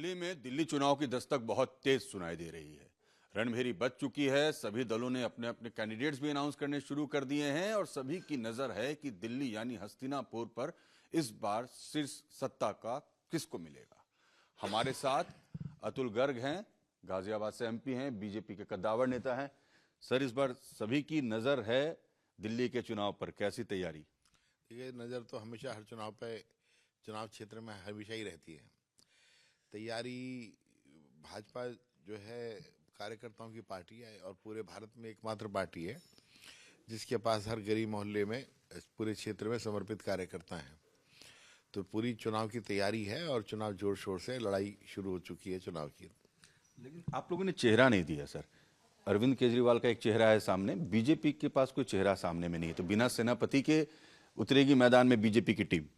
दिल्ली में दिल्ली चुनाव की दस्तक बहुत तेज सुनाई दे रही है। रणभेरी बज चुकी है। सभी दलों ने अपने अपने कैंडिडेट्स भी अनाउंस करने शुरू कर दिए हैं और सभी की नजर है कि दिल्ली यानी हस्तिनापुर पर इस बार शीर्ष सत्ता का किसको मिलेगा। हमारे साथ अतुल गर्ग हैं, गाजियाबाद से एमपी हैं, बीजेपी के कद्दावर नेता हैं। सर, इस बार सभी की नजर है दिल्ली के चुनाव पर, कैसी तैयारी? ये नज़र तो हमेशा हर चुनाव क्षेत्र में हमेशा ही रहती है। तैयारी भाजपा जो है कार्यकर्ताओं की पार्टी है और पूरे भारत में एकमात्र पार्टी है जिसके पास हर गली मोहल्ले में पूरे क्षेत्र में समर्पित कार्यकर्ता हैं। तो पूरी चुनाव की तैयारी है और चुनाव जोर शोर से लड़ाई शुरू हो चुकी है चुनाव की। लेकिन आप लोगों ने चेहरा नहीं दिया सर। अरविंद केजरीवाल का एक चेहरा है सामने, बीजेपी के पास कोई चेहरा सामने में नहीं है, तो बिना सेनापति के उतरेगी मैदान में बीजेपी की टीम?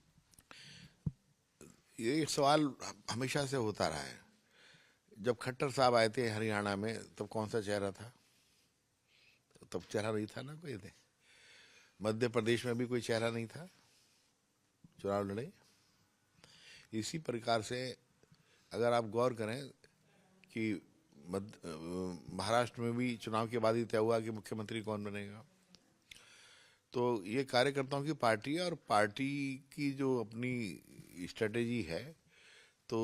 ये एक सवाल हमेशा से होता रहा है। जब खट्टर साहब आए थे हरियाणा में तब कौन सा चेहरा था? तब चेहरा नहीं था ना कोई। मध्य प्रदेश में भी कोई चेहरा नहीं था, चुनाव लड़े। इसी प्रकार से अगर आप गौर करें कि महाराष्ट्र में भी चुनाव के बाद ही तय हुआ कि मुख्यमंत्री कौन बनेगा। तो ये कार्यकर्ताओं की पार्टी है और पार्टी की जो अपनी स्ट्रेटेजी है, तो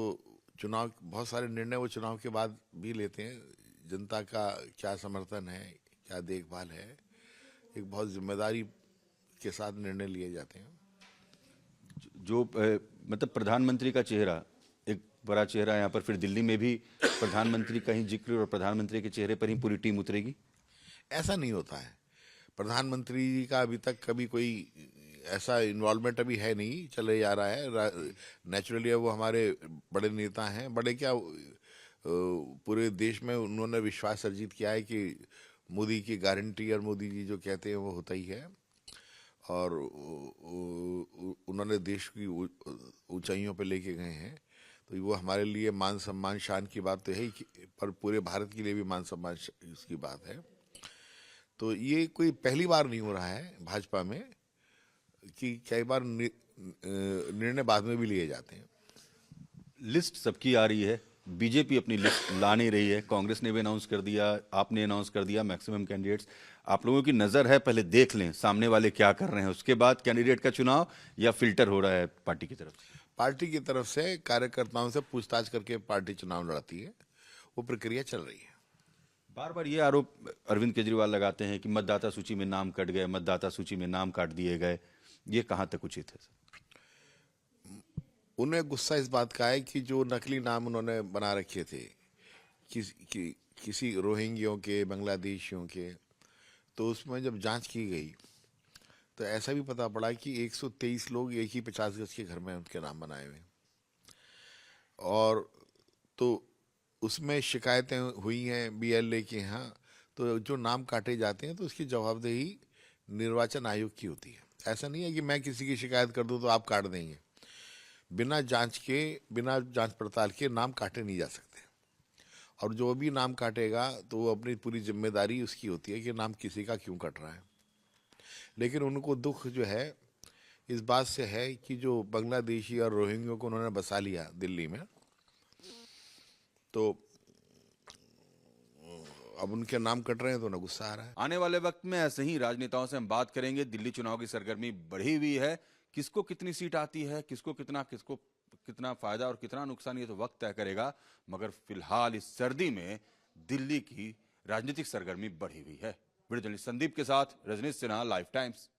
चुनाव बहुत सारे निर्णय वो चुनाव के बाद भी लेते हैं। जनता का क्या समर्थन है, क्या देखभाल है, एक बहुत जिम्मेदारी के साथ निर्णय लिए जाते हैं। जो मतलब प्रधानमंत्री का चेहरा, एक बड़ा चेहरा यहाँ पर, फिर दिल्ली में भी प्रधानमंत्री का ही जिक्र और प्रधानमंत्री के चेहरे पर ही पूरी टीम उतरेगी? ऐसा नहीं होता है। प्रधानमंत्री का अभी तक कभी कोई ऐसा इन्वॉल्वमेंट अभी है नहीं, चले जा रहा है नेचुरली। वो हमारे बड़े नेता हैं, बड़े क्या पूरे देश में उन्होंने विश्वास अर्जित किया है कि मोदी की गारंटी और मोदी जी जो कहते हैं वो होता ही है। और उन्होंने देश की ऊंचाइयों पे लेके गए हैं। तो वो हमारे लिए मान सम्मान शान की बात तो है ही, पर पूरे भारत के लिए भी मान सम्मान इसकी बात है। तो ये कोई पहली बार नहीं हो रहा है भाजपा में कि कई बार निर्णय बाद में भी लिए जाते हैं। लिस्ट सबकी आ रही है, बीजेपी अपनी लिस्ट ला नहीं रही है। कांग्रेस ने भी अनाउंस कर दिया, आपने अनाउंस कर दिया, मैक्सिमम कैंडिडेट्स। आप लोगों की नजर है, पहले देख लें सामने वाले क्या कर रहे हैं, उसके बाद कैंडिडेट का चुनाव, या फिल्टर हो रहा है पार्टी की तरफ से? पार्टी की तरफ से कार्यकर्ताओं से पूछताछ करके पार्टी चुनाव लड़ती है, वो प्रक्रिया चल रही है। बार बार ये आरोप अरविंद केजरीवाल लगाते हैं कि मतदाता सूची में नाम कट गए, मतदाता सूची में नाम काट दिए गए। ये कहाँ तक उचित है सर? उन्हें गुस्सा इस बात का है कि जो नकली नाम उन्होंने बना रखे थे किसी रोहिंग्यों के, बांग्लादेशियों के, तो उसमें जब जांच की गई तो ऐसा भी पता पड़ा कि 123 लोग एक ही 50 गज के घर में उनके नाम बनाए हुए। और तो उसमें शिकायतें हुई हैं बीएलए के यहाँ। तो जो नाम काटे जाते हैं तो उसकी जवाबदेही निर्वाचन आयोग की होती है। ऐसा नहीं है कि मैं किसी की शिकायत कर दूं तो आप काट देंगे। बिना जांच पड़ताल के नाम काटे नहीं जा सकते। और जो भी नाम काटेगा तो वो अपनी पूरी जिम्मेदारी उसकी होती है कि नाम किसी का क्यों कट रहा है। लेकिन उनको दुख जो है इस बात से है कि जो बांग्लादेशी और रोहिंग्यों को उन्होंने बसा लिया दिल्ली में, तो अब उनके नाम कट रहे हैं तो उन्हें गुस्सा आ रहा है। आने वाले वक्त में ऐसे ही राजनेताओं से हम बात करेंगे। दिल्ली चुनाव की सरगर्मी बढ़ी हुई है, किसको कितनी सीट आती है, किसको कितना फायदा और कितना नुकसान, ये तो वक्त तय करेगा। मगर फिलहाल इस सर्दी में दिल्ली की राजनीतिक सरगर्मी बढ़ी हुई है। वीडियो जर्नलिस्ट संदीप के साथ रजनीश सिन्हा, लाइफ टाइम्स।